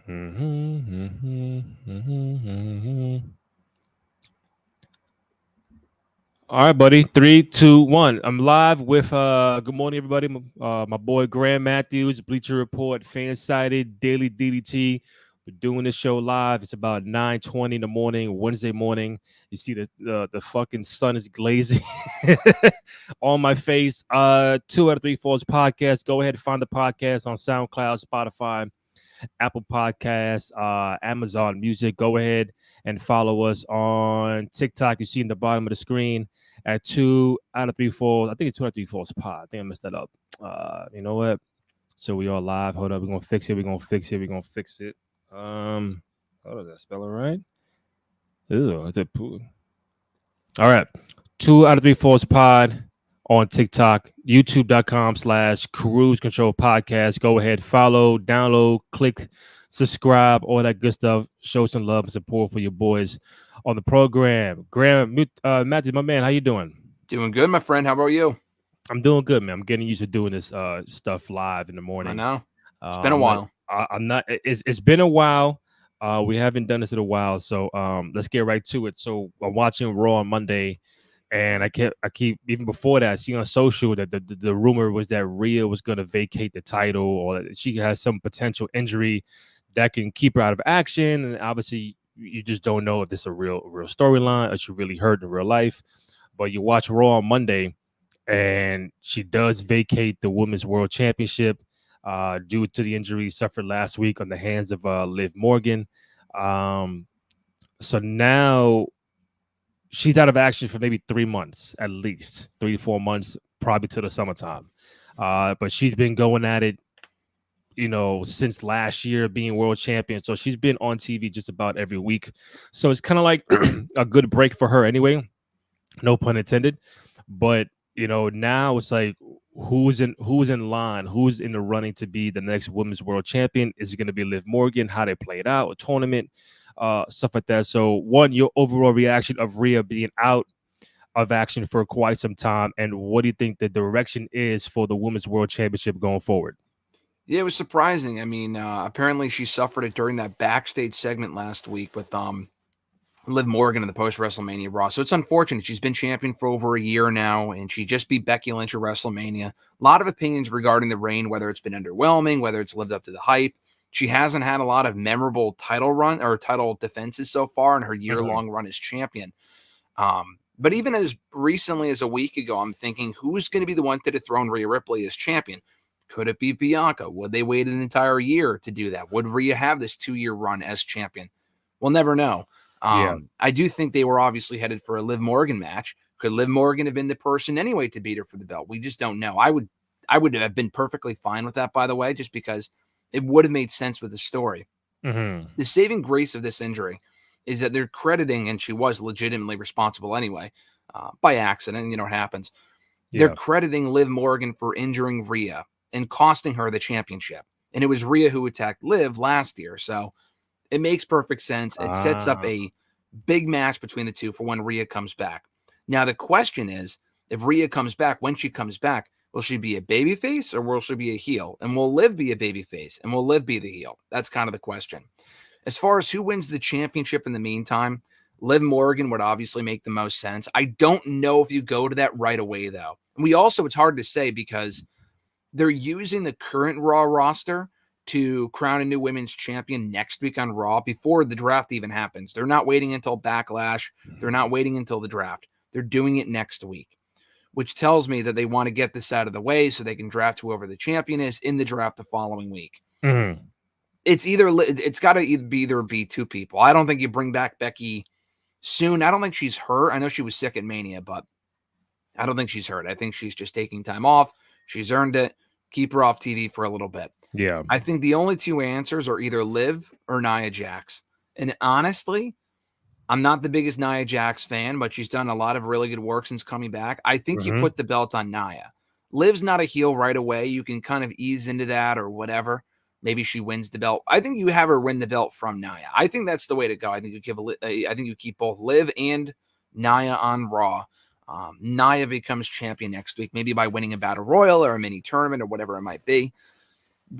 Mhm, mhm, mhm, mhm. All right, buddy. 3, 2, 1. I'm live with good morning, everybody. My boy Graham Matthews, Bleacher Report, fan sided, daily DDT. We're doing this show live. It's about 9:20 in the morning, Wednesday morning. You see the fucking sun is glazing on my face. 2 out of 3 falls podcast. Go ahead and find the podcast on SoundCloud, Spotify, Apple Podcasts, Amazon Music. Go ahead and follow us on TikTok. You see in the bottom of the screen at 2 out of 3 falls. I think it's 2 out of 3 falls pod. I think I messed that up. You know what? So we are live. Hold up. We're gonna fix it. We're gonna fix it. We're gonna fix it. How does that spell it right? Ew, I did poo. All right. 2 out of 3 falls pod on TikTok, youtube.com/cruise control podcast. Go ahead, follow, download, click, subscribe, all that good stuff. Show some love and support for your boys on the program. Graham, Matthew, my man, how you doing? Doing good, my friend. How about you? I'm doing good, man. I'm getting used to doing this stuff live in the I morning. know. It's been a I'm not. while. I'm not. It's been a while. We haven't done this in a while, so let's get right to it. So I'm watching Raw on Monday, and I keep even before that, I see on social that the rumor was that Rhea was going to vacate the title, or that she has some potential injury that can keep her out of action. And obviously, you just don't know if this is a real storyline or she really hurt in real life. But you watch Raw on Monday, and she does vacate the Women's World Championship due to the injury suffered last week on the hands of Liv Morgan. Um, so now she's out of action for maybe 3 months, at least 3 to 4 months, probably to the summertime. But she's been going at it, since last year being world champion. So she's been on TV just about every week. So it's kind of like a good break for her anyway. No pun intended. But now it's like who's in line, who's in the running to be the next women's world champion? Is it going to be Liv Morgan? How they play it out, a tournament, stuff like that. So, one, your overall reaction of Rhea being out of action for quite some time, and what do you think the direction is for the women's world championship going forward? Yeah, it was surprising. I mean, apparently she suffered it during that backstage segment last week with Liv Morgan in the post WrestleMania Raw. So it's unfortunate. She's been champion for over a year now, and she just beat Becky Lynch at WrestleMania. A lot of opinions regarding the reign, whether it's been underwhelming, whether it's lived up to the hype. She hasn't had a lot of memorable title run or title defenses so far in her year-long run as champion. But even as recently as a week ago, I'm thinking, who's going to be the one to dethrone Rhea Ripley as champion? Could it be Bianca? Would they wait an entire year to do that? Would Rhea have this 2-year run as champion? We'll never know. Yeah. I do think they were obviously headed for a Liv Morgan match. Could Liv Morgan have been the person anyway to beat her for the belt? We just don't know. I would have been perfectly fine with that, by the way, just because it would have made sense with the story. Mm-hmm. The saving grace of this injury is that they're crediting, and she was legitimately responsible anyway, by accident. You know what happens. They're crediting Liv Morgan for injuring Rhea and costing her the championship. And it was Rhea who attacked Liv last year. So it makes perfect sense. It sets up a big match between the two for when Rhea comes back. Now, the question is, if Rhea comes back, when she comes back, will she be a babyface or will she be a heel? And will Liv be a babyface? And will Liv be the heel? That's kind of the question. As far as who wins the championship in the meantime, Liv Morgan would obviously make the most sense. I don't know if you go to that right away, though. And it's hard to say because they're using the current Raw roster to crown a new women's champion next week on Raw before the draft even happens. They're not waiting until Backlash. They're not waiting until the draft. They're doing it next week, which tells me that they want to get this out of the way so they can draft whoever the champion is in the draft the following week. Mm-hmm. It's got to either be two people. I don't think you bring back Becky soon. I don't think she's hurt. I know she was sick at Mania, but I don't think she's hurt. I think she's just taking time off. She's earned it. Keep her off TV for a little bit. Yeah. I think the only two answers are either Liv or Nia Jax. And honestly, I'm not the biggest Nia Jax fan, but she's done a lot of really good work since coming back. I think you put the belt on Nia. Liv's not a heel right away. You can kind of ease into that or whatever. Maybe she wins the belt. I think you have her win the belt from Nia. I think that's the way to go. I think you keep both Liv and Nia on Raw. Nia becomes champion next week, maybe by winning a battle royal or a mini tournament or whatever it might be.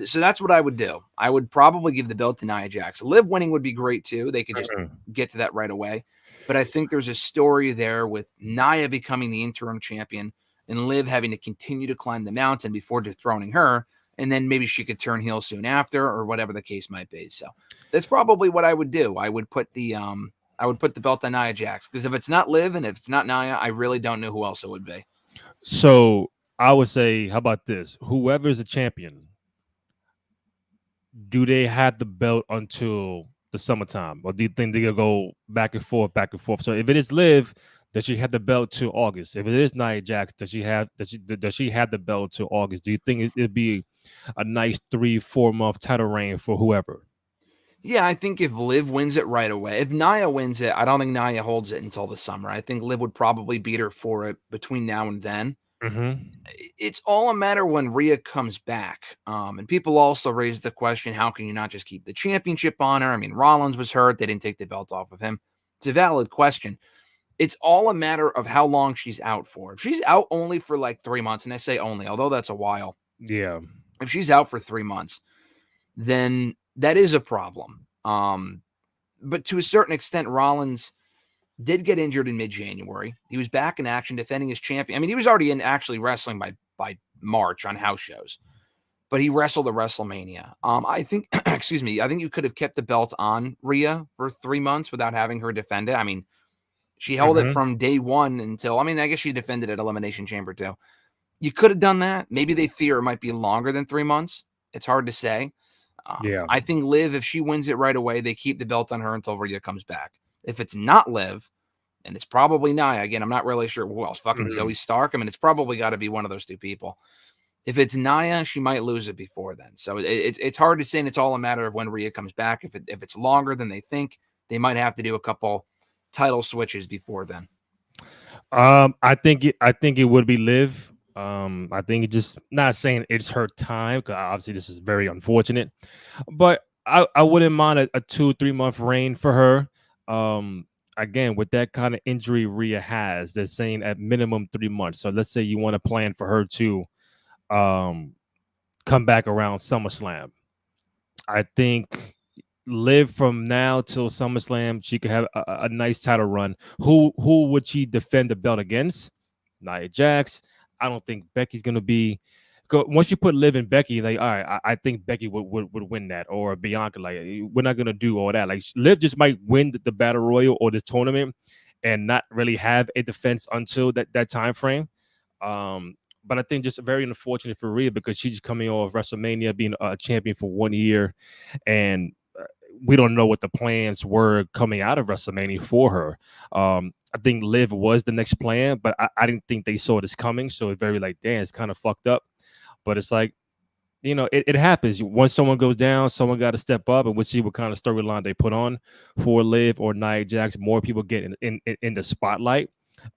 So that's what I would do. I would probably give the belt to Nia Jax. Liv winning would be great too. They could just get to that right away. But I think there's a story there with Nia becoming the interim champion and Liv having to continue to climb the mountain before dethroning her. And then maybe she could turn heel soon after, or whatever the case might be. So that's probably what I would do. I would put the belt on Nia Jax, because if it's not Liv and if it's not Nia, I really don't know who else it would be. So I would say, how about this? Whoever's a champion, do they have the belt until the summertime, or do you think they'll go back and forth, back and forth? So if it is Liv, does she have the belt till August? If it is Nia Jax, does she have the belt till August? Do you think it'd be a nice 3-4 month title reign for whoever? Yeah, I think if Liv wins it right away, if Nia wins it, I don't think Nia holds it until the summer. I think Liv would probably beat her for it between now and then. It's all a matter when Rhea comes back. And people also raised the question, how can you not just keep the championship on her? I mean, Rollins was hurt. They didn't take the belt off of him. It's a valid question. It's all a matter of how long she's out for. If she's out only for like 3 months, and I say only, although that's a while. Yeah. If she's out for 3 months, then that is a problem. But to a certain extent, Rollins did get injured in mid-January. He was back in action defending his champion. I mean, he was already in actually wrestling by March on house shows, but he wrestled at WrestleMania. I think, excuse me, I think you could have kept the belt on Rhea for 3 months without having her defend it. I mean, she held it from day one until, I mean, I guess she defended at Elimination Chamber too. You could have done that. Maybe they fear it might be longer than 3 months. It's hard to say. Yeah. I think Liv, if she wins it right away, they keep the belt on her until Rhea comes back. If it's not Liv, and it's probably Nia, again, I'm not really sure who else. Fucking Zoe Stark. I mean, it's probably got to be one of those two people. If it's Nia, she might lose it before then. So it's hard to say, and it's all a matter of when Rhea comes back. If it's longer than they think, they might have to do a couple title switches before then. I think it would be Liv. I think it just, not saying it's her time, because obviously this is very unfortunate, but I wouldn't mind a 2-3 month reign for her. Again, with that kind of injury Rhea has, they're saying at minimum 3 months. So let's say you want to plan for her to come back around SummerSlam. I think Live from now till SummerSlam, she could have a nice title run. Who would she defend the belt against? Nia Jax. I don't think Becky's gonna be. Once you put Liv and Becky, like, all right, I think Becky would win that, or Bianca. Like, we're not gonna do all that. Like, Liv just might win the Battle Royal or the tournament, and not really have a defense until that time frame. But I think just very unfortunate for Rhea, because she's coming off WrestleMania, being a champion for 1 year, and we don't know what the plans were coming out of WrestleMania for her. I think Liv was the next plan, but I didn't think they saw this coming. So it's very like, damn, it's kind of fucked up. But it's like, it happens. Once someone goes down, someone got to step up, and we'll see what kind of storyline they put on for Liv or Nia Jax. More people get in the spotlight.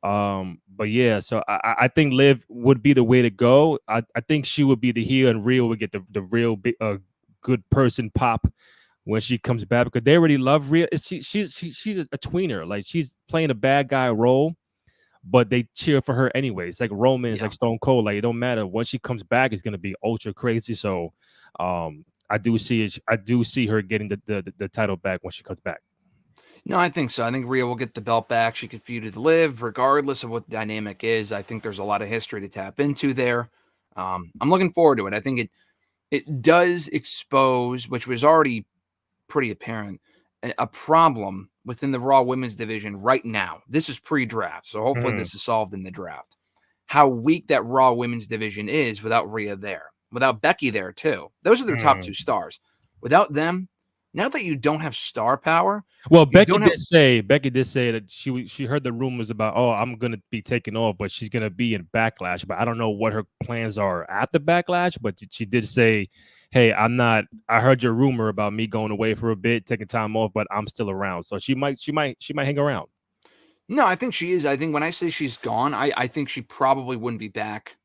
But yeah, so I think Liv would be the way to go. I think she would be the heel, and Rhea would get the real big, good person pop when she comes back, because they already love Rhea. She's a tweener. Like, she's playing a bad guy role, but they cheer for her anyway. It's like Roman, it's like Stone Cold. Like, it don't matter. Once she comes back, it's gonna be ultra crazy. So I do see her getting the title back when she comes back. No, I think so. I think Rhea will get the belt back. She could feud with Liv, regardless of what the dynamic is. I think there's a lot of history to tap into there. I'm looking forward to it. I think it does expose, which was already pretty apparent, a problem within the Raw women's division right now. This is pre-draft, so hopefully this is solved in the draft. How weak that Raw women's division is without Rhea there, without Becky there too. Those are their top two stars. Without them, now that you don't have star power. Well, Becky did say that she heard the rumors about, I'm gonna be taking off, but she's gonna be in Backlash. But I don't know what her plans are at the Backlash. But she did say, hey, I heard your rumor about me going away for a bit, taking time off, but I'm still around. So she might hang around. No, I think she is. I think when I say she's gone, I think she probably wouldn't be back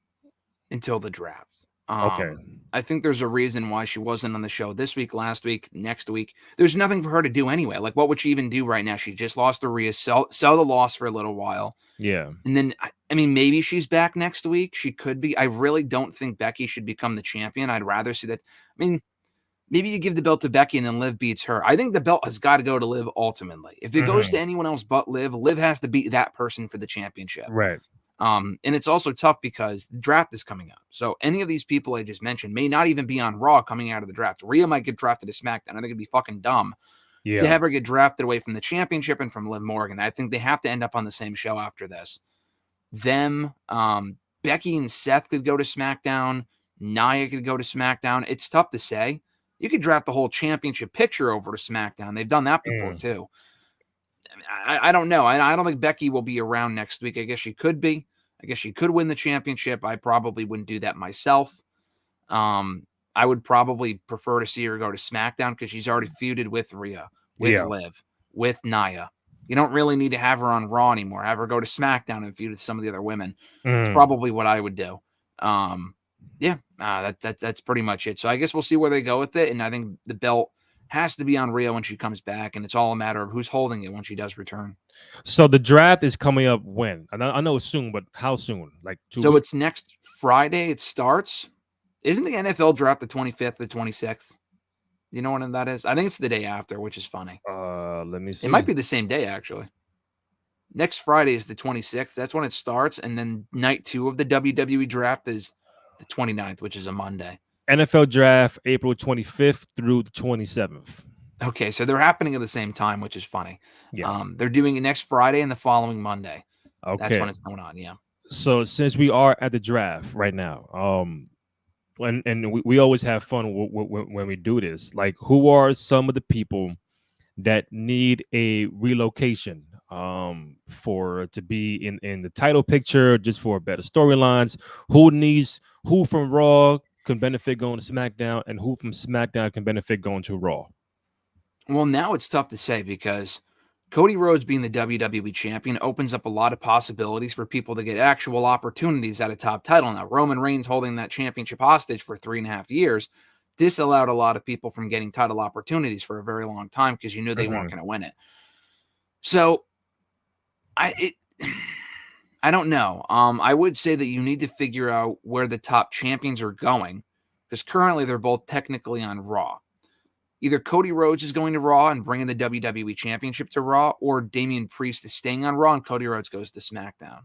until the draft. Okay. I think there's a reason why she wasn't on the show this week, last week, next week. There's nothing for her to do anyway. Like, what would she even do right now? She just lost to Rhea, sell the loss for a little while. Yeah. And then, I mean, maybe she's back next week. She could be. I really don't think Becky should become the champion. I'd rather see that. I mean, maybe you give the belt to Becky and then Liv beats her. I think the belt has got to go to Liv ultimately. If it goes to anyone else but Liv, Liv has to beat that person for the championship. Right. And it's also tough because the draft is coming up. So any of these people I just mentioned may not even be on Raw coming out of the draft. Rhea might get drafted to SmackDown. I think it'd be fucking dumb to have her get drafted away from the championship and from Liv Morgan. I think they have to end up on the same show after this. Becky and Seth could go to SmackDown. Nia could go to SmackDown. It's tough to say. You could draft the whole championship picture over to SmackDown. They've done that before too. I don't know. I don't think Becky will be around next week. I guess she could be. I guess she could win the championship. I probably wouldn't do that myself. I would probably prefer to see her go to SmackDown because she's already feuded with Rhea, with Liv, with Nia. You don't really need to have her on Raw anymore. Have her go to SmackDown and feud with some of the other women. It's probably what I would do. That's pretty much it. So I guess we'll see where they go with it. And I think the belt has to be on Rhea when she comes back, and it's all a matter of who's holding it when she does return. So the draft is coming up when? I know it's soon, but how soon? Like 2 weeks? So it's next Friday. It starts. Isn't the NFL draft the 25th or 26th? You know when that is? I think it's the day after, which is funny. Let me see. It might be the same day, actually. Next Friday is the 26th. That's when it starts. And then night 2 of the WWE draft is the 29th, which is a Monday. NFL draft April 25th through the 27th. Okay, so they're happening at the same time, which is funny. Yeah. They're doing it next Friday and the following Monday. Okay. That's when it's going on, yeah. So since we are at the draft right now, we always have fun when we do this. Like, who are some of the people that need a relocation to be in the title picture, just for better storylines? Who from Raw can benefit going to SmackDown, and who from SmackDown can benefit going to Raw? Well, now it's tough to say because Cody Rhodes being the WWE champion opens up a lot of possibilities for people to get actual opportunities at a top title. Now, Roman Reigns holding that championship hostage for 3.5 years disallowed a lot of people from getting title opportunities for a very long time because you knew they weren't going to win it. So, I don't know. I would say that you need to figure out where the top champions are going because currently they're both technically on Raw. Either Cody Rhodes is going to Raw and bringing the WWE Championship to Raw, or Damian Priest is staying on Raw and Cody Rhodes goes to SmackDown.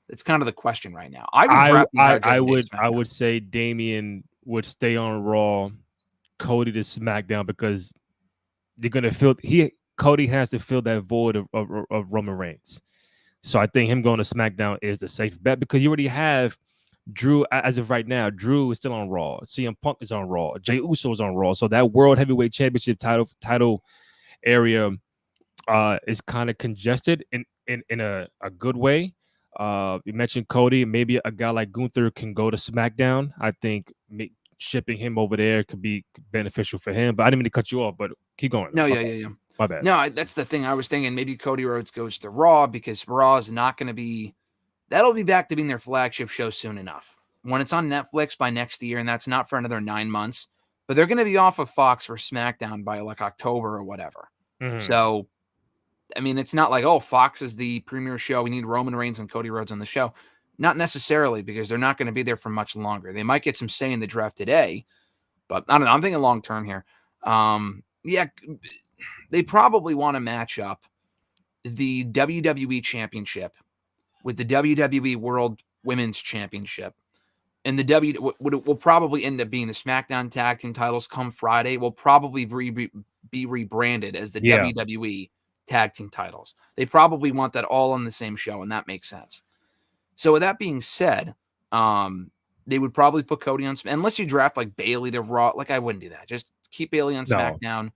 It's kind of the question right now. I would say Damian would stay on Raw, Cody to SmackDown, because you're gonna Cody has to fill that void of Roman Reigns. So I think him going to SmackDown is a safe bet because you already have Drew. As of right now, Drew is still on Raw. CM Punk is on Raw. Jey Uso is on Raw. So that World Heavyweight Championship title area is kind of congested in a good way. You mentioned Cody. Maybe a guy like Gunther can go to SmackDown. I think shipping him over there could be beneficial for him. But I didn't mean to cut you off, but keep going. No, yeah. My bad. No, that's the thing. I was thinking maybe Cody Rhodes goes to Raw because Raw is not going to be – that'll be back to being their flagship show soon enough. When it's on Netflix by next year, and that's not for another 9 months, but they're going to be off of Fox for SmackDown by like October or whatever. So, I mean, it's not like, oh, Fox is the premier show. We need Roman Reigns and Cody Rhodes on the show. Not necessarily, because they're not going to be there for much longer. They might get some say in the draft today, but I don't know. I'm thinking long term here. They probably want to match up the WWE Championship with the WWE World Women's Championship. And the will probably end up being the SmackDown Tag Team titles come Friday. Will probably be rebranded as the WWE Tag Team titles. They probably want that all on the same show, and that makes sense. So with that being said, they would probably put Cody on, unless you draft like Bayley to Raw. Like, I wouldn't do that. Just keep Bayley on SmackDown,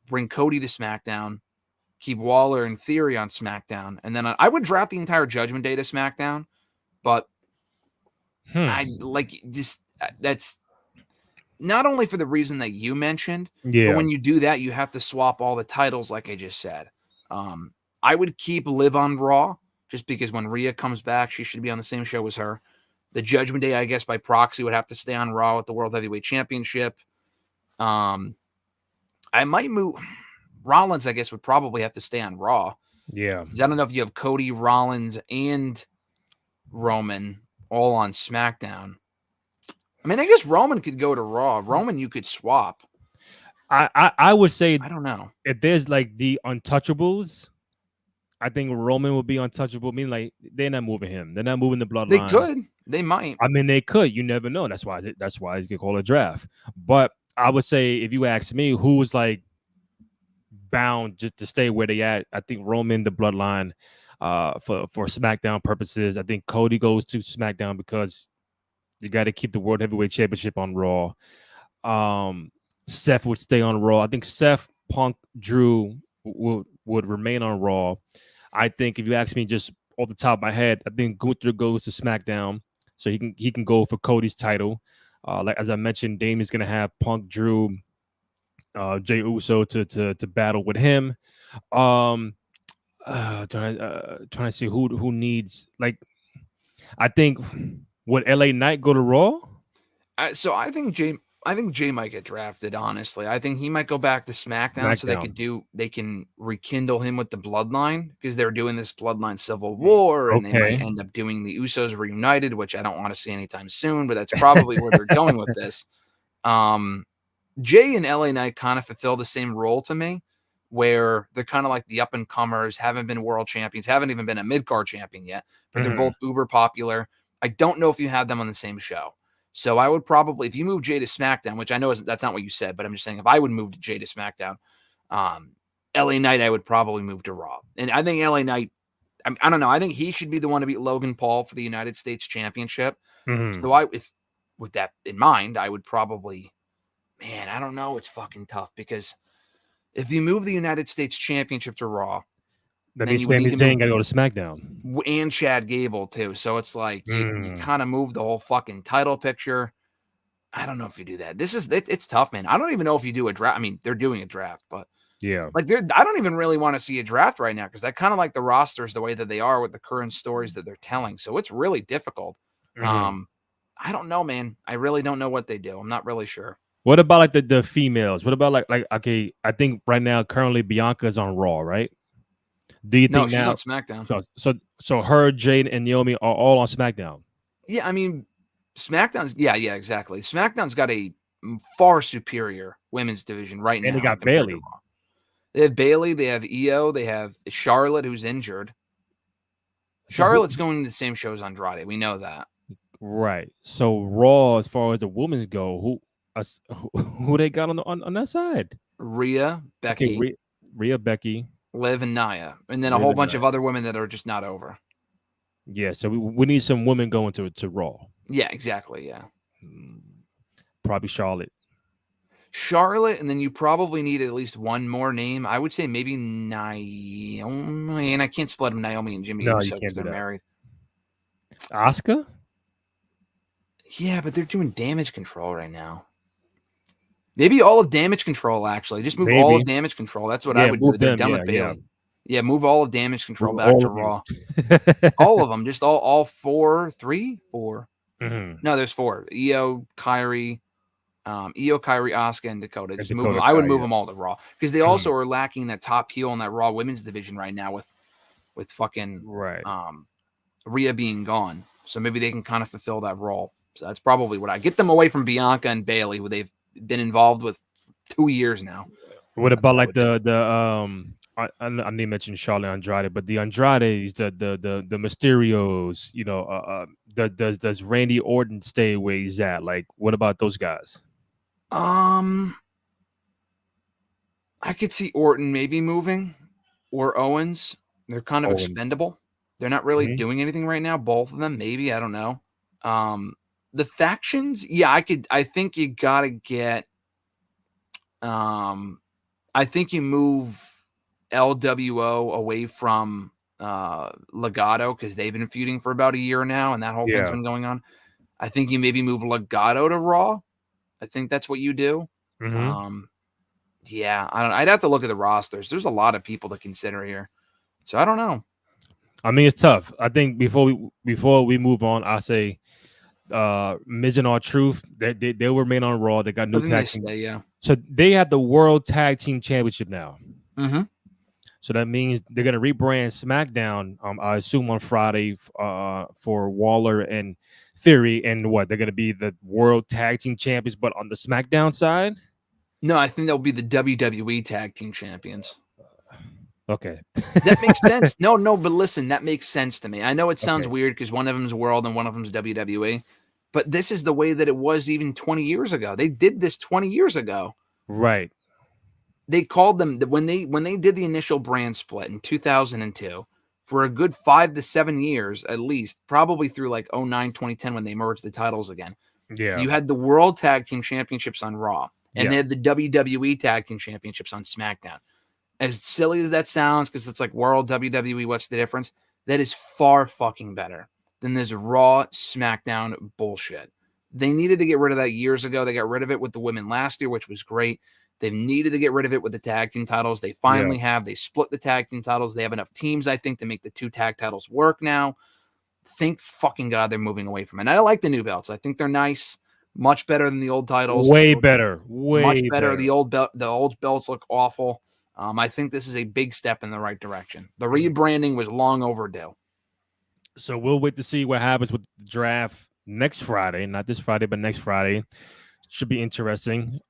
bring Cody to SmackDown, keep Waller and Theory on SmackDown, and then I would draft the entire Judgment Day to SmackDown, but that's not only for the reason that you mentioned, but when you do that, you have to swap all the titles, like I just said. I would keep Liv on Raw, just because when Rhea comes back, she should be on the same show as her. The Judgment Day, I guess, by proxy would have to stay on Raw with the World Heavyweight Championship. I might move Rollins, I guess, would probably have to stay on Raw. Yeah. I don't know if you have Cody, Rollins, and Roman all on SmackDown. I mean, I guess Roman could go to Raw. Roman, you could swap. I would say, I don't know. If there's like the untouchables, I think Roman would be untouchable. I mean, like, they're not moving him. They're not moving the Bloodline. They could. They might. I mean, they could. You never know. That's why it's get called a draft. But I would say, if you ask me, who's like bound just to stay where they at, I think Roman, the Bloodline, for SmackDown purposes. I think Cody goes to SmackDown because you got to keep the World Heavyweight Championship on Raw. Seth would stay on Raw. I think Seth, Punk, Drew would remain on Raw. I think, if you ask me just off the top of my head, I think Gunther goes to SmackDown, so he can go for Cody's title. Like, as I mentioned, Damien's gonna have Punk, Drew, Jey Uso to battle with him. Trying to see who needs, like, I think, would LA Knight go to Raw? So I think Jay might get drafted, honestly. I think he might go back to SmackDown so they can rekindle him with the Bloodline, because they're doing this Bloodline Civil War, and they might end up doing the Usos reunited, which I don't want to see anytime soon, but that's probably where they're going with this. Jay and LA Knight kind of fulfill the same role to me, where they're kind of like the up-and-comers, haven't been world champions, haven't even been a mid-card champion yet, but they're both uber popular. I don't know if you have them on the same show. So I would probably, if you move Jay to SmackDown, which I know that's not what you said, but I'm just saying, if I would move Jay to SmackDown, LA Knight, I would probably move to Raw. And I think LA Knight, I don't know, I think he should be the one to beat Logan Paul for the United States Championship. So with that in mind, I would probably, man, I don't know, it's fucking tough, because if you move the United States Championship to Raw, that means Sami Zayn got to go to SmackDown. And Chad Gable, too. So it's like you kind of move the whole fucking title picture. I don't know if you do that. It's tough, man. I don't even know if you do a draft. I mean, they're doing a draft, but yeah, like I don't even really want to see a draft right now, because I kind of like the rosters the way that they are with the current stories that they're telling. So it's really difficult. I don't know, man. I really don't know what they do. I'm not really sure. What about like the females? What about like okay? I think right now currently Bianca's on Raw, right? Do you think she's now on SmackDown? So her, Jade, and Naomi are all on SmackDown? Yeah, I mean, SmackDown's yeah, exactly. SmackDown's got a far superior women's division right now. And they got Bayley. They have Bayley. They have Io. They have Charlotte, who's injured. Charlotte's going to the same show as Andrade. We know that. Right. So Raw, as far as the women's go, who they got on that side? Rhea, Becky. Okay, Rhea, Becky. Liv and Nia, and then a whole bunch of other women that are just not over. Yeah, so we need some women going to Raw. Yeah, exactly. Yeah, probably Charlotte, and then you probably need at least one more name. I would say maybe Naomi, and I can't split them. Naomi and Jimmy. No, you can't do they're that. Married. Asuka. Yeah, but they're doing Damage Control right now. Maybe all of Damage Control, actually. Just move all of Damage Control. That's what I would do. They're done with Bayley. Yeah, move all of Damage Control back to Raw. All of them. Just all four. No, there's four. Io, Kyrie, Asuka, and Dakota. Just move them. I would move them all to Raw, because they also are lacking that top heel in that Raw women's division right now with fucking Rhea being gone. So maybe they can kind of fulfill that role. So that's probably what I get them away from Bianca and Bayley, who they've been involved with 2 years now. What about like the I didn't mention Charlotte Andrade, but the Andrades, the Mysterios, you know, does Randy Orton stay where he's at? Like, what about those guys? I could see Orton maybe moving, or Owens. They're kind of expendable. They're not really doing anything right now. Both of them, maybe, I don't know. The factions, yeah, I think you gotta get. I think you move LWO away from Legado, because they've been feuding for about a year now, and that whole thing's been going on. I think you maybe move Legado to Raw. I think that's what you do. Yeah, I'd have to look at the rosters. There's a lot of people to consider here, so I don't know. I mean, it's tough. I think before we move on, I say Miz and R-Truth, they will remain on Raw. They got new I think tag they team. stay, yeah. So they have the World Tag Team Championship now. Mm-hmm. So that means they're gonna rebrand SmackDown. I assume on Friday for Waller and Theory, and what they're gonna be the World Tag Team Champions, but on the SmackDown side. No, I think they'll be the WWE Tag Team Champions. Okay, that makes sense. No, but listen, that makes sense to me. I know it sounds Okay. weird because one of them's World and one of them's WWE, but this is the way that it was even 20 years ago. They did this 20 years ago. Right. They called them when they did the initial brand split in 2002 for a good 5 to 7 years at least, probably through like 09, 2010 when they merged the titles again. Yeah. You had the World Tag Team Championships on Raw, and Yeah. they had the WWE Tag Team Championships on SmackDown. As silly as that sounds, because it's like World WWE, what's the difference? That is far fucking better than this Raw SmackDown bullshit. They needed to get rid of that years ago. They got rid of it with the women last year, which was great. They've needed to get rid of it with the tag team titles. They finally have. They split the tag team titles. They have enough teams, I think, to make the 2 tag titles work now. Thank fucking God they're moving away from it. And I like the new belts. I think they're nice. Much better than the old titles. Way better. Much better. The old belts look awful. I think this is a big step in the right direction. The rebranding was long overdue. So we'll wait to see what happens with the draft next Friday. Not this Friday, but next Friday. Should be interesting.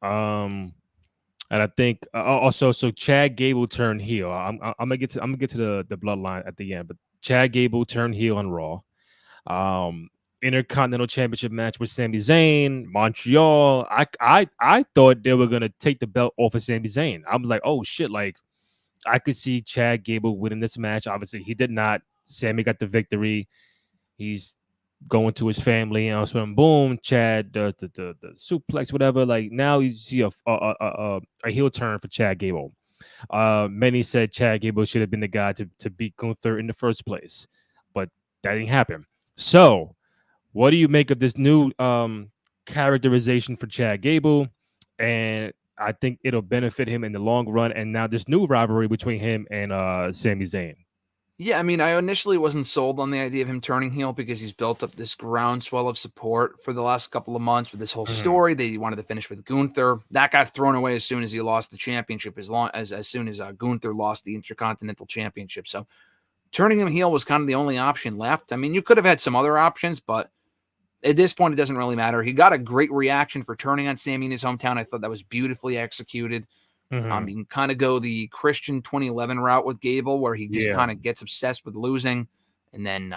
And I think also, so Chad Gable turned heel. I'm gonna get to the bloodline at the end, but Chad Gable turned heel on Raw. Intercontinental Championship match with Sami Zayn, Montreal. I thought they were gonna take the belt off of Sami Zayn. I was like, oh shit, like I could see Chad Gable winning this match. Obviously, he did not. Sami got the victory. He's going to his family, and so boom, Chad does the suplex, whatever. Like now you see a heel turn for Chad Gable. Many said Chad Gable should have been the guy to beat Gunther in the first place, but that didn't happen. So, what do you make of this new characterization for Chad Gable? And I think it'll benefit him in the long run. And now this new rivalry between him and Sami Zayn. Yeah, I mean, I initially wasn't sold on the idea of him turning heel because he's built up this groundswell of support for the last couple of months with this whole story. They wanted to finish with Gunther. That got thrown away as soon as he lost the championship, as soon as Gunther lost the Intercontinental Championship. So turning him heel was kind of the only option left. I mean, you could have had some other options, but at this point, it doesn't really matter. He got a great reaction for turning on Sami in his hometown. I thought that was beautifully executed. You can kind of go the Christian 2011 route with Gable, where he just kind of gets obsessed with losing and then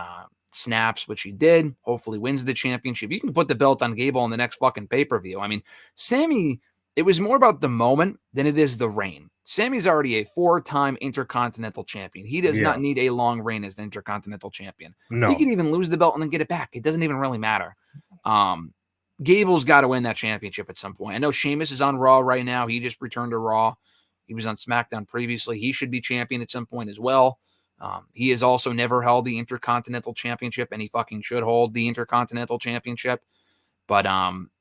snaps, which he did. Hopefully wins the championship. You can put the belt on Gable in the next fucking pay-per-view. I mean, Sami, it was more about the moment than it is the reign. Sami's already a 4-time Intercontinental Champion. He does not need a long reign as the Intercontinental Champion. No. He could even lose the belt and then get it back. It doesn't even really matter. Gable's got to win that championship at some point. I know Sheamus is on Raw right now. He just returned to Raw. He was on SmackDown previously. He should be champion at some point as well. He has also never held the Intercontinental Championship, and he fucking should hold the Intercontinental Championship. But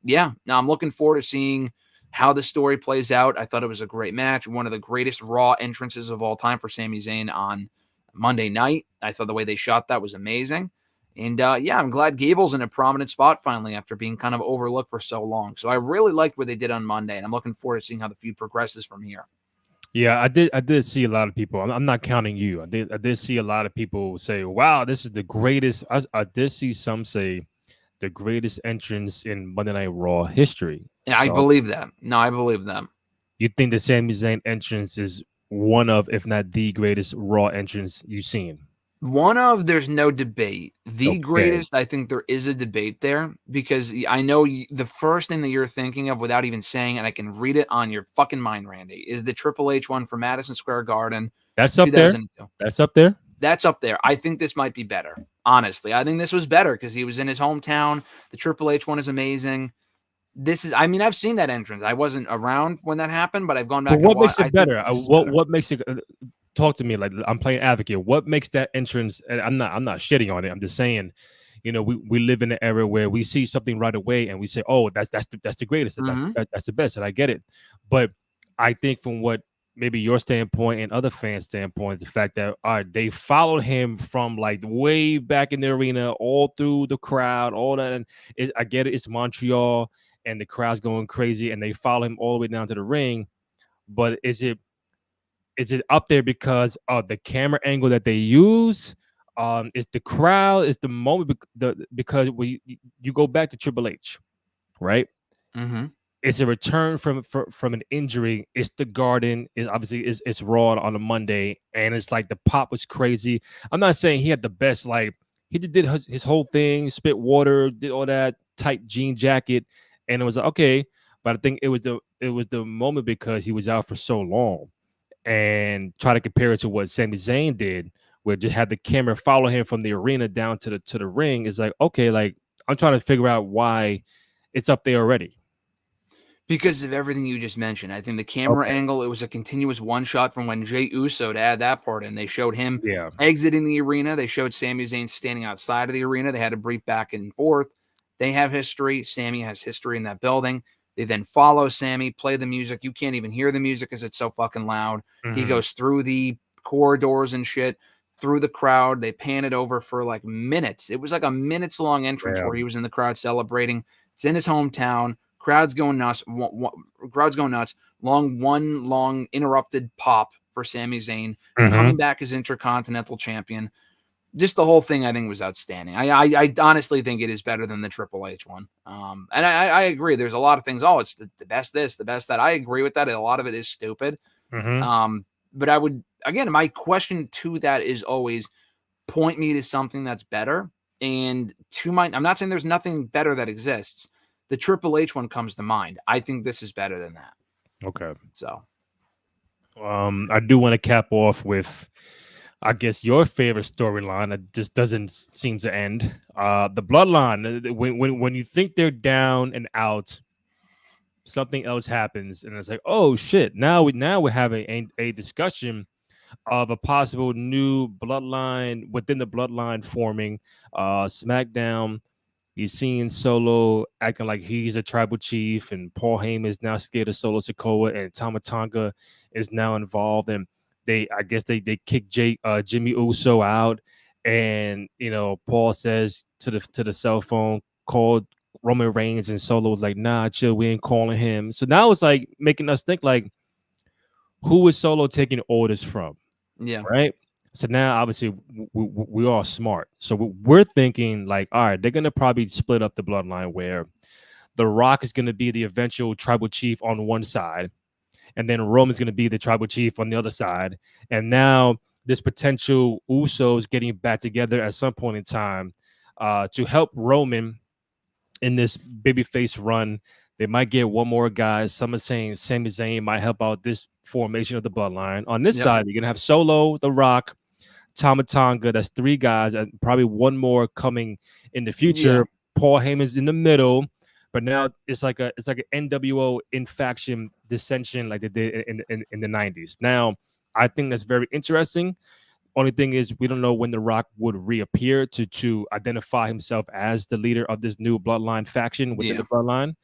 yeah, now I'm looking forward to seeing how the story plays out. I thought it was a great match. One of the greatest Raw entrances of all time for Sami Zayn on Monday night. I thought the way they shot that was amazing. And yeah, I'm glad Gable's in a prominent spot finally after being kind of overlooked for so long. So I really liked what they did on Monday, and I'm looking forward to seeing how the feud progresses from here. Yeah, I did see a lot of people. I'm not counting you. I did see a lot of people say, "Wow, this is the greatest." I did see some say the greatest entrance in Monday Night Raw history. Yeah, I believe that. No, I believe them. You think the Sami Zayn entrance is one of, if not the greatest Raw entrance you've seen? There's no debate. The greatest, I think there is a debate there because I know the first thing that you're thinking of without even saying, and I can read it on your fucking mind, Randy, is the Triple H one from Madison Square Garden. That's up there. That's up there. That's up there. I think this might be better. Honestly, I think this was better because he was in his hometown. The Triple H one is amazing. I've seen that entrance. I wasn't around when that happened, but I've gone back. But what makes it better? What makes it? Talk to me like I'm playing advocate. What makes that entrance? And I'm not shitting on it. I'm just saying, we live in an era where we see something right away and we say, oh, that's the greatest. That's the best. And I get it. But I think from what maybe your standpoint and other fans' standpoint, the fact that they followed him from like way back in the arena, all through the crowd, all that. And I get it, it's Montreal, and the crowd's going crazy, and they follow him all the way down to the ring. But is it up there because of the camera angle that they use? Is the crowd? Is the moment because you go back to Triple H, right? Mm-hmm. It's a return from an injury. It's the Garden. Is obviously it's Raw on a Monday, and it's like the pop was crazy. I'm not saying he had the best, like he just did his whole thing, spit water, did all that, tight jean jacket, and it was like, okay. But I think it was the moment because he was out for so long, and try to compare it to what Sami Zayn did, where just had the camera follow him from the arena down to the ring. Is like, okay, like I'm trying to figure out why it's up there already. Because of everything you just mentioned. I think the camera Okay. angle, it was a continuous one shot from when Jey Uso, to add that part in. They showed him Yeah. exiting the arena. They showed Sami Zayn standing outside of the arena. They had a brief back and forth. They have history. Sami has history in that building. They then follow Sami, play the music. You can't even hear the music because it's so fucking loud. He Mhm. goes through the corridors and shit, through the crowd. They pan it over for like minutes. It was like a minutes long entrance Yeah. where he was in the crowd celebrating. It's in his hometown. Crowd's going nuts. Crowd's going nuts. Long interrupted pop for Sami Zayn coming Mhm. back as Intercontinental Champion. Just the whole thing, I think, was outstanding. I honestly think it is better than the Triple H one. And I agree. There's a lot of things. Oh, it's the best this, the best that. I agree with that. A lot of it is stupid. Mhm. But I would, again, my question to that is always point me to something that's better. And I'm not saying there's nothing better that exists. The Triple H one comes to mind. I think this is better than that. Okay. So, I do want to cap off with, I guess, your favorite storyline that just doesn't seem to end. The Bloodline. When you think they're down and out, something else happens, and it's like, oh shit! We're having a discussion of a possible new bloodline within the Bloodline forming. SmackDown. You're seeing Solo acting like he's a tribal chief, and Paul Heyman is now scared of Solo Sikoa, and Tama Tonga is now involved. And I guess they kick Jimmy Uso out, and Paul says to the cell phone, called Roman Reigns, and Solo was like, nah, chill, we ain't calling him. So now it's like making us think like, who is Solo taking orders from? yeah. Right. So now, obviously, we are smart. So we're thinking like, all right, they're gonna probably split up the Bloodline where The Rock is gonna be the eventual tribal chief on one side, and then Roman's gonna be the tribal chief on the other side. And now this potential Usos getting back together at some point in time to help Roman in this babyface run. They might get one more guy. Some are saying Sami Zayn might help out this formation of the Bloodline. On this Yep. side, you're gonna have Solo, The Rock, Tama Tonga. That's three guys, and probably one more coming in the Yeah. future. Paul Heyman's in the middle, but now it's like an NWO in faction dissension like they did in the 90s. Now, I think that's very interesting. Only thing is, we don't know when The Rock would reappear to identify himself as the leader of this new Bloodline faction within Yeah. the Bloodline.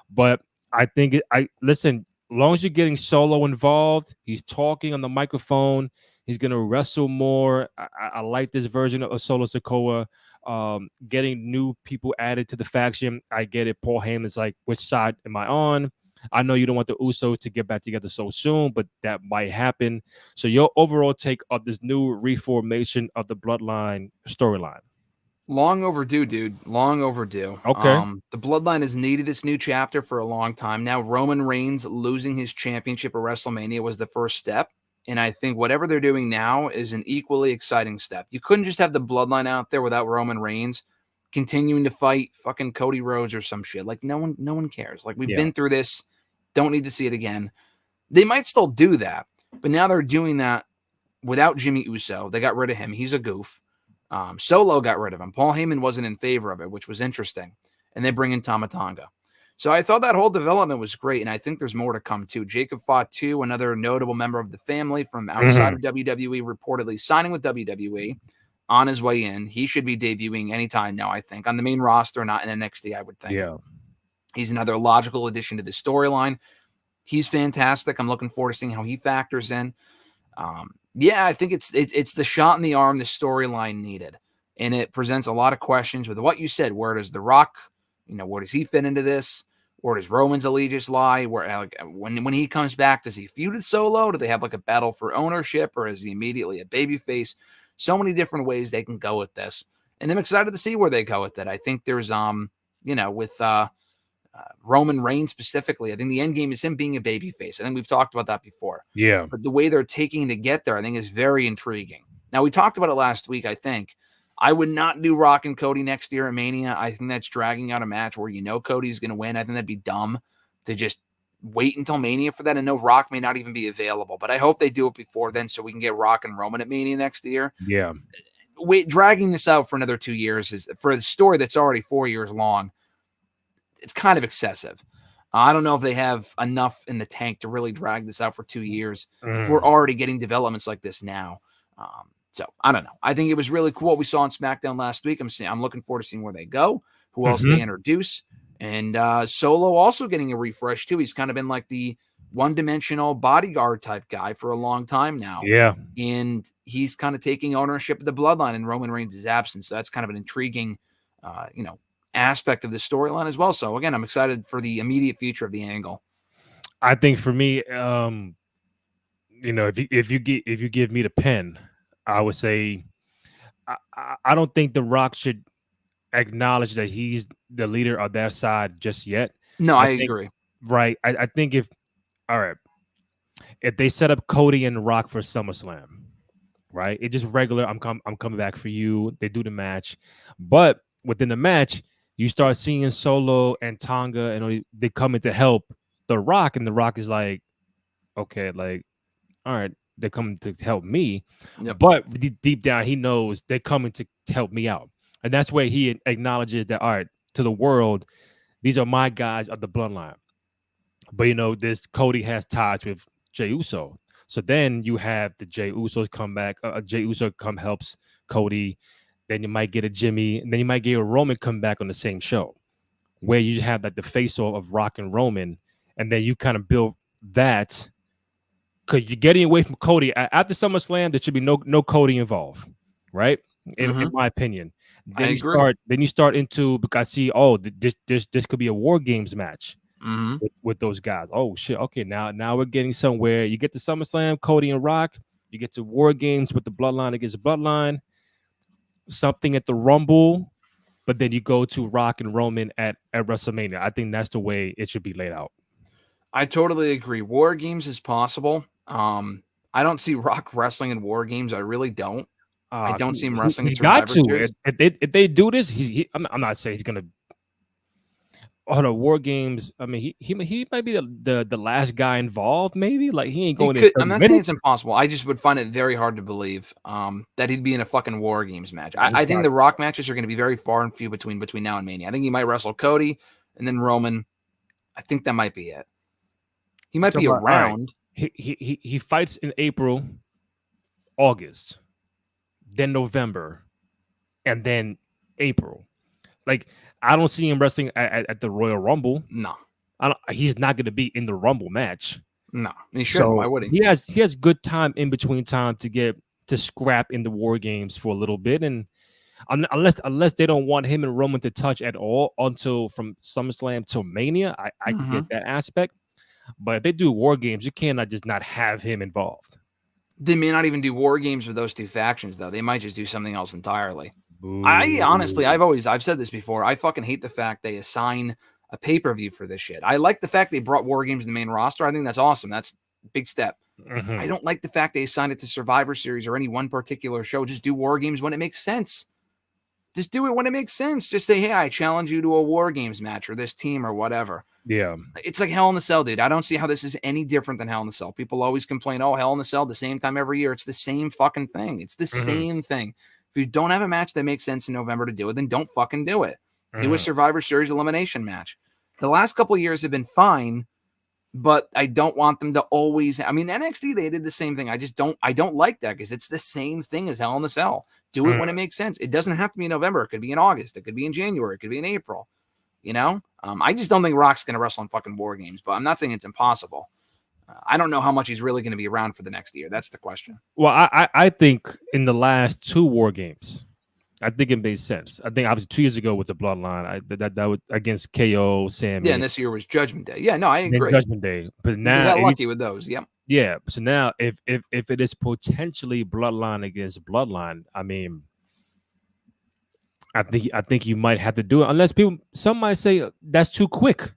But I think I listen. As long as you're getting Solo involved, he's talking on the microphone. He's gonna wrestle more. I like this version of Solo Sikoa. Getting new people added to the faction. I get it. Paul Heyman's like, which side am I on? I know you don't want the Usos to get back together so soon, but that might happen. So your overall take of this new reformation of the Bloodline storyline? Long overdue, dude. Long overdue. Okay. The Bloodline has needed this new chapter for a long time now. Roman Reigns losing his championship at WrestleMania was the first step. And I think whatever they're doing now is an equally exciting step. You couldn't just have the Bloodline out there without Roman Reigns continuing to fight fucking Cody Rhodes or some shit. Like no one cares. Like we've Yeah. been through this. Don't need to see it again. They might still do that, but now they're doing that without Jimmy Uso. They got rid of him. He's a goof. Solo got rid of him. Paul Heyman wasn't in favor of it, which was interesting. And they bring in Tama Tonga. So I thought that whole development was great, and I think there's more to come too. Jacob Fatu, another notable member of the family from outside Mhm. of WWE, reportedly signing with WWE on his way in. He should be debuting anytime now, I think, on the main roster, not in NXT, I would think. Yeah. He's another logical addition to the storyline. He's fantastic. I'm looking forward to seeing how he factors in. Yeah, I think it's the shot in the arm the storyline needed, and it presents a lot of questions with what you said. Where does The Rock, where does he fit into this? Where does Roman's allegiance lie? Where like when he comes back, does he feud with Solo? Do they have like a battle for ownership, or is he immediately a babyface? So many different ways they can go with this, and I'm excited to see where they go with it. I think there's with Roman Reigns specifically, I think the end game is him being a babyface. I think we've talked about that before. Yeah. But the way they're taking to get there, I think is very intriguing. Now, we talked about it last week, I think. I would not do Rock and Cody next year at Mania. I think that's dragging out a match where Cody's going to win. I think that'd be dumb to just wait until Mania for that. And no, Rock may not even be available. But I hope they do it before then so we can get Rock and Roman at Mania next year. Yeah. Dragging this out for another 2 years is for a story that's already 4 years long. It's kind of excessive. I don't know if they have enough in the tank to really drag this out for 2 years. If we're already getting developments like this now. So I don't know. I think it was really cool what we saw on SmackDown last week. I'm looking forward to seeing where they go, who else they introduce. And Solo also getting a refresh too. He's kind of been like the one-dimensional bodyguard type guy for a long time now. Yeah. And he's kind of taking ownership of the bloodline in Roman Reigns' absence. So that's kind of an intriguing, aspect of the storyline as well. So again, I'm excited for the immediate future of the angle. I think for me, if you give me the pen, I would say I don't think The Rock should acknowledge that he's the leader of their side just yet. No, I agree. Right. I think if they set up Cody and Rock for SummerSlam, right? It's just regular. I'm coming back for you. They do the match, but within the match, you start seeing Solo and Tonga, and they come in to help The Rock, and The Rock is like, okay, like, all right, they're coming to help me. Yep. But deep down, he knows they're coming to help me out. And that's where he acknowledges that, all right, to the world, these are my guys of the bloodline. But, this Cody has ties with Jey Uso. So then you have the Jey Usos come back. Jey Uso helps Cody. Then you might get a Jimmy, and then you might get a Roman come back on the same show, where you have like the face-off of Rock and Roman, and then you kind of build that because you're getting away from Cody after SummerSlam. There should be no Cody involved, right? In my opinion. Then you start into because I see this could be a War Games match with those guys. Oh shit! Okay, now we're getting somewhere. You get to SummerSlam, Cody and Rock. You get to War Games with the Bloodline against the Bloodline. Something at the Rumble, but then you go to Rock and Roman at WrestleMania. I think that's the way it should be laid out. I totally agree. War Games is possible. I don't see Rock wrestling in War Games. I really don't. I don't see him wrestling in Survivor Series. If they do this, I'm not saying he's gonna. Oh, the War Games. I mean, he might be the last guy involved. Maybe like he ain't going. I'm not saying it's impossible. I just would find it very hard to believe that he'd be in a fucking War Games match. I think the Rock matches are going to be very far and few between now and Mania. I think he might wrestle Cody and then Roman. I think that might be it. He might be around. Right. He fights in April, August, then November, and then April. Like. I don't see him wrestling at the Royal Rumble. No, he's not going to be in the Rumble match. No, he shouldn't. Why would he? He has good time in between time to get to scrap in the War Games for a little bit, and unless they don't want him and Roman to touch at all until from SummerSlam till Mania, I can get that aspect. But if they do War Games, you cannot just not have him involved. They may not even do War Games with those two factions, though. They might just do something else entirely. I honestly, I've said this before. I fucking hate the fact they assign a pay-per-view for this shit. I like the fact they brought War Games to the main roster. I think that's awesome. That's a big step. I don't like the fact they assigned it to Survivor Series or any one particular show. Just do War Games when it makes sense. Just do it when it makes sense. Just say, hey, I challenge you to a War Games match or this team or whatever. Yeah. It's like Hell in the Cell, dude. I don't see how this is any different than Hell in the Cell. People always complain, oh, Hell in the Cell, the same time every year. It's the same fucking thing. It's the same thing. If you don't have a match that makes sense in November to do it, then don't fucking do it. Do a Survivor Series elimination match. The last couple of years have been fine, but I don't want them to always. I mean, NXT, they did the same thing. I don't like that because it's the same thing as Hell in the Cell. Do it when it makes sense. It doesn't have to be in November. It could be in August. It could be in January. It could be in April. I just don't think Rock's going to wrestle in fucking War Games, but I'm not saying it's impossible. I don't know how much he's really going to be around for the next year. That's the question. Well, I think in the last 2 War Games, I think it made sense. I think obviously 2 years ago with the Bloodline, that was against KO, Sammy. Yeah, and this year was Judgment Day. Yeah, no, I agree. Judgment Day, but now now got lucky with those. Yep. Yeah. So now, if it is potentially Bloodline against Bloodline, I mean, I think you might have to do it, unless some might say that's too quick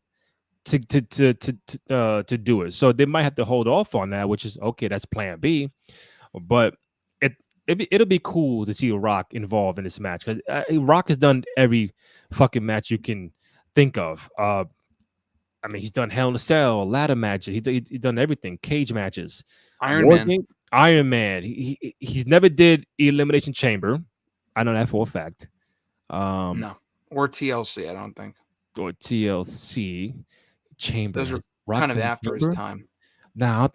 to do it. So they might have to hold off on that, which is okay. That's Plan B, but it'll be cool to see Rock involved in this match, because Rock has done every fucking match you can think of. I mean, he's done Hell in a Cell, ladder matches. He's done everything, cage matches, Iron Man. Iron Man. He's never did Elimination Chamber. I know that for a fact. No, or TLC. I don't think. Or TLC Chamber. Those are kind of after his time. Nah, I don't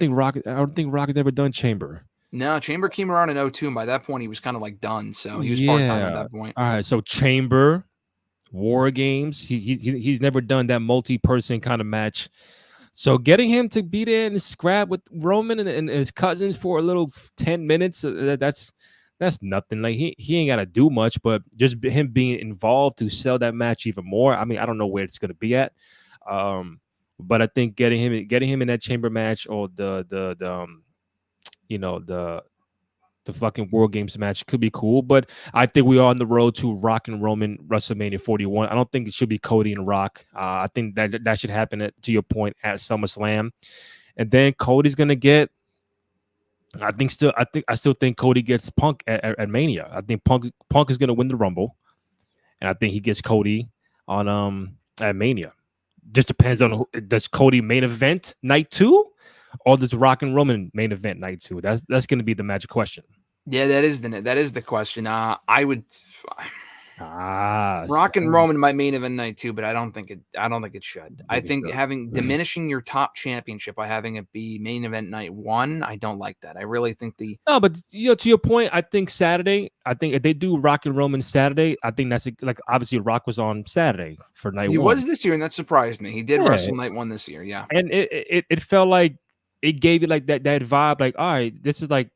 think Rock has ever done Chamber. No, Chamber came around in 2002, and by that point he was kind of like done. So he was part-time at that point. All right, so Chamber, War Games. He's never done that multi-person kind of match. So getting him to be there and scrap with Roman and his cousins for a little 10 minutes, that's nothing. Like he ain't got to do much, but just him being involved to sell that match even more. I mean, I don't know where it's going to be at. But I think getting him in that Chamber match, or the fucking War Games match could be cool. But I think we are on the road to Rock and Roman WrestleMania 41. I don't think it should be Cody and Rock. I think that should happen to your point at SummerSlam, and then Cody's gonna get. I still think Cody gets Punk at Mania. I think Punk is gonna win the Rumble, and I think he gets Cody on at Mania. Just depends on does Cody main event night 2, or does Rock and Roman main event night 2? That's going to be the magic question. Yeah, that is the question. I would. Rock and Roman might main event night 2, but I don't think it should. I think diminishing your top championship by having it be main event night 1, I don't like that. I really think but to your point, I think Saturday. I think if they do Rock and Roman Saturday, I think that's like obviously Rock was on Saturday for night 1. He was this year, and that surprised me. He did wrestle night 1 this year, yeah. And it felt like it gave you like that vibe, like, all right, this is like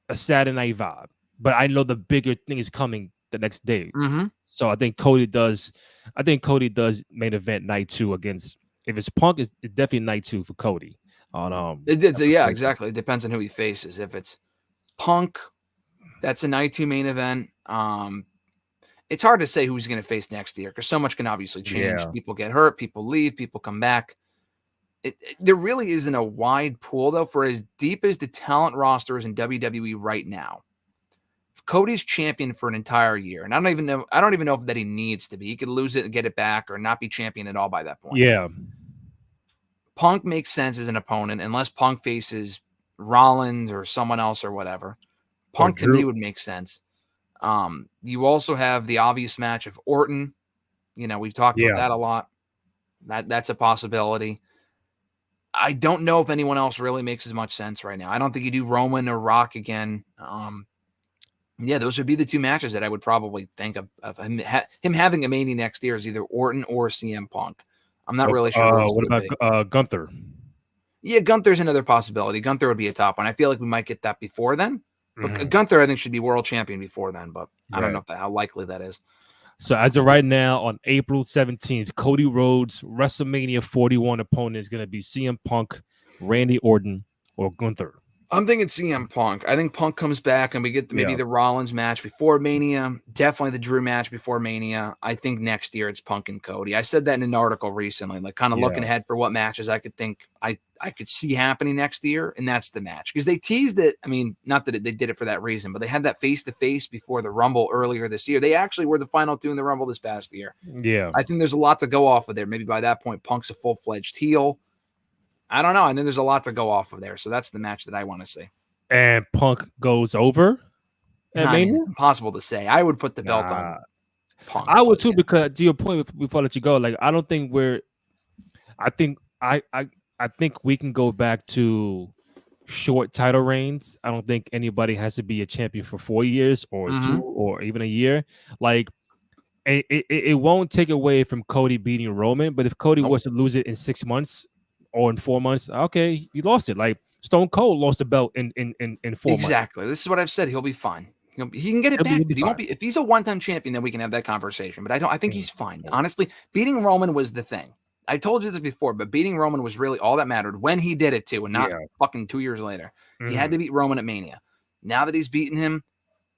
a Saturday night vibe, but I know the bigger thing is coming the next day. Mm-hmm. So I think Cody does main event night 2 against, if it's Punk, it's definitely night 2 for Cody. Yeah, exactly. It depends on who he faces. If it's Punk, that's a night 2 main event. It's hard to say who's going to face next year, because so much can obviously change. Yeah. People get hurt, people leave, people come back. There really isn't a wide pool, though, for as deep as the talent roster is in WWE right now. Cody's champion for an entire year, and I don't even know if that he needs to be. He could lose it and get it back, or not be champion at all by that point. Yeah. Punk makes sense as an opponent, unless Punk faces Rollins or someone else or whatever. Punk to me would make sense. You also have the obvious match of Orton. We've talked about that a lot. That's a possibility. I don't know if anyone else really makes as much sense right now. I don't think you do Roman or Rock again. Yeah, those would be the 2 matches that I would probably think of him having a Mania next year, is either Orton or CM Punk. I'm not really sure. What about Gunther? Yeah, Gunther's another possibility. Gunther would be a top one. I feel like we might get that before then. But Gunther, I think, should be world champion before then, but I don't know how likely that is. So as of right now, on April 17th, Cody Rhodes' WrestleMania 41 opponent is going to be CM Punk, Randy Orton, or Gunther. I'm thinking CM Punk. I think Punk comes back and we get maybe the Rollins match before Mania. Definitely the Drew match before Mania. I think next year it's Punk and Cody. I said that in an article recently, like kind of looking ahead for what matches I could think I could see happening next year, and that's the match. Because they teased it. I mean, not that they did it for that reason, but they had that face-to-face before the Rumble earlier this year. They actually were the final 2 in the Rumble this past year. Yeah. I think there's a lot to go off of there. Maybe by that point, Punk's a full-fledged heel. I don't know. I think there's a lot to go off of there. So that's the match that I want to see. And Punk goes over? It's impossible to say. I would put the belt on Punk. I would too, because to your point, before I let you go, like, I don't think I think we can go back to short title reigns. I don't think anybody has to be a champion for 4 years or 2 or even a year. Like, it won't take away from Cody beating Roman, but if Cody was to lose it in 6 months or in 4 months. Okay, you lost it. Like Stone Cold lost the belt in 4 months. Exactly. This is what I've said. He'll be fine. He can get it back, dude. He won't be. If he's a one-time champion, then we can have that conversation. But I think he's fine. Honestly, beating Roman was the thing. I told you this before, but beating Roman was really all that mattered when he did it too, and not fucking 2 years later. He had to beat Roman at Mania. Now that he's beaten him,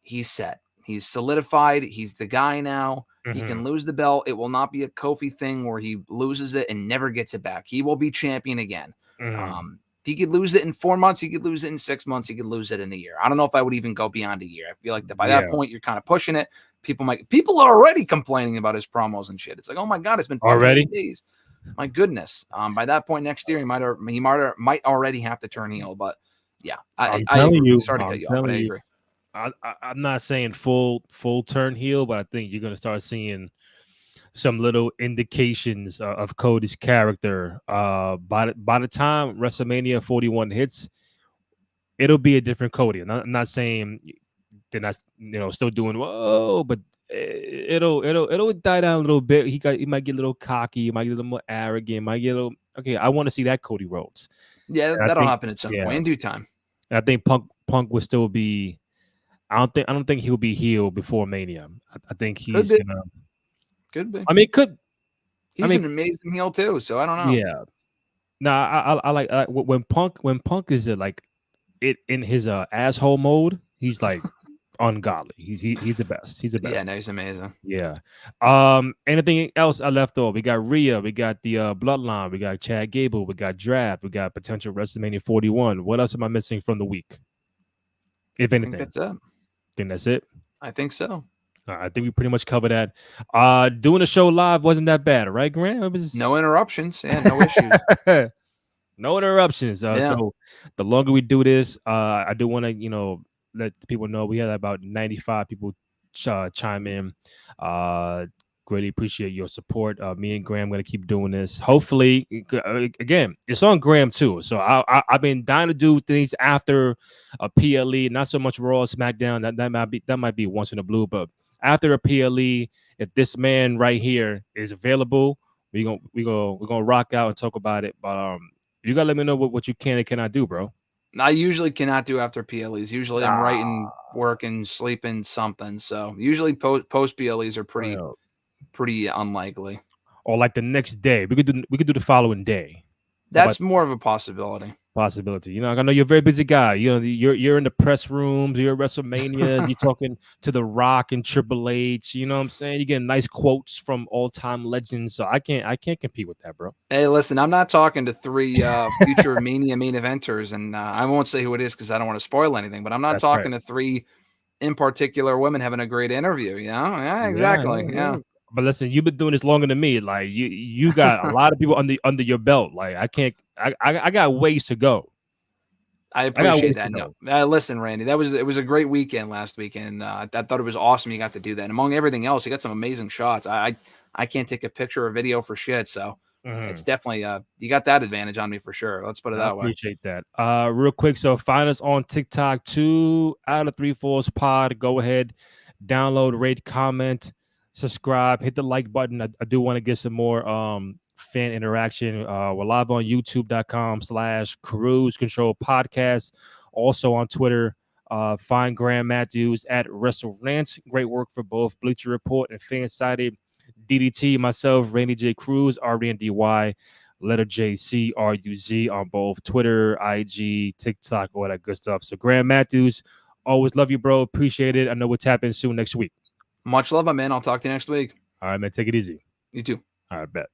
he's set. He's solidified. He's the guy now. He can lose the belt. It will not be a Kofi thing where he loses it and never gets it back. He will be champion again. He could lose it in 4 months. He could lose it in 6 months. He could lose it in a year. I don't know if I would even go beyond a year. I feel like that by that point, you're kind of pushing it. People are already complaining about his promos and shit. It's like, oh my God, it's been already 8 days. My goodness. By that point next year, he might already have to turn heel. But yeah, I agree. Sorry to cut you off, but I agree. I'm not saying full turn heel, but I think you're going to start seeing some little indications of Cody's character. By the time WrestleMania 41 hits, it'll be a different Cody. I'm not saying they're not, still doing whoa, but it'll die down a little bit. He might get a little cocky, he might get a little more arrogant, might get a little okay. I want to see that Cody Rhodes. Yeah, that'll happen at some point in due time. And I think Punk will still be. I don't think he'll be heel before Mania. I think he's gonna. Could be. I mean, He's an amazing heel too. So I don't know. Yeah. No, I like when Punk is like it in his asshole mode. He's like ungodly. He's the best. He's the best. Yeah, no, he's amazing. Yeah. Anything else I left off? We got Rhea. We got the Bloodline. We got Chad Gable. We got Draft. We got potential WrestleMania 41. What else am I missing from the week? If anything, I think that's it. Think that's it. I think so. I think we pretty much covered that. Doing the show live wasn't that bad, right, Grant? It was... No interruptions. Yeah, no issues. No interruptions. So the longer we do this, I do want to, let people know we had about 95 people chime in. Greatly appreciate your support. Me and Graham going to keep doing this. Hopefully, again, it's on Graham too. So I've been dying to do things after a PLE, not so much Raw, SmackDown. That might be once in a blue, but after a PLE, if this man right here is available, we're gonna rock out and talk about it. But you gotta let me know what you can and cannot do, bro. I usually cannot do after PLEs. Usually I'm writing, working, sleeping, something. So usually post PLEs are pretty unlikely. Or like the next day, we could do the following day. That's more of a possibility. I know you're a very busy guy. You're in the press rooms, you're at WrestleMania, you're talking to The Rock and Triple H. You know what I'm saying? You're getting nice quotes from all-time legends. So I can't compete with that, bro. Hey, listen, I'm not talking to 3 future Mania main eventers, and I won't say who it is because I don't want to spoil anything. But I'm not talking to 3 in particular women having a great interview. Yeah, exactly. Yeah. But listen, you've been doing this longer than me. Like you got a lot of people under your belt. Like I got ways to go. I appreciate that. No, listen, Randy, it was a great weekend last weekend. I thought it was awesome. You got to do that. And among everything else, you got some amazing shots. I can't take a picture or video for shit. So it's definitely you got that advantage on me for sure. Let's put it that way. Appreciate that. Real quick. So find us on TikTok, 2 out of 3 Falls Pod. Go ahead, download, rate, comment, subscribe, hit the like button. I do want to get some more fan interaction. We're live on youtube.com/Cruise Control Podcast. Also on Twitter, find Graham Matthews at WrestleRant. Great work for both Bleacher Report and Fansided. DDT, myself, Randy J. Cruz, RDNDY, letter J CRUZ on both Twitter, IG, TikTok, all that good stuff. So Graham Matthews, always love you, bro. Appreciate it. I know we'll tap in soon next week. Much love, my man. I'll talk to you next week. All right, man. Take it easy. You too. All right, bet.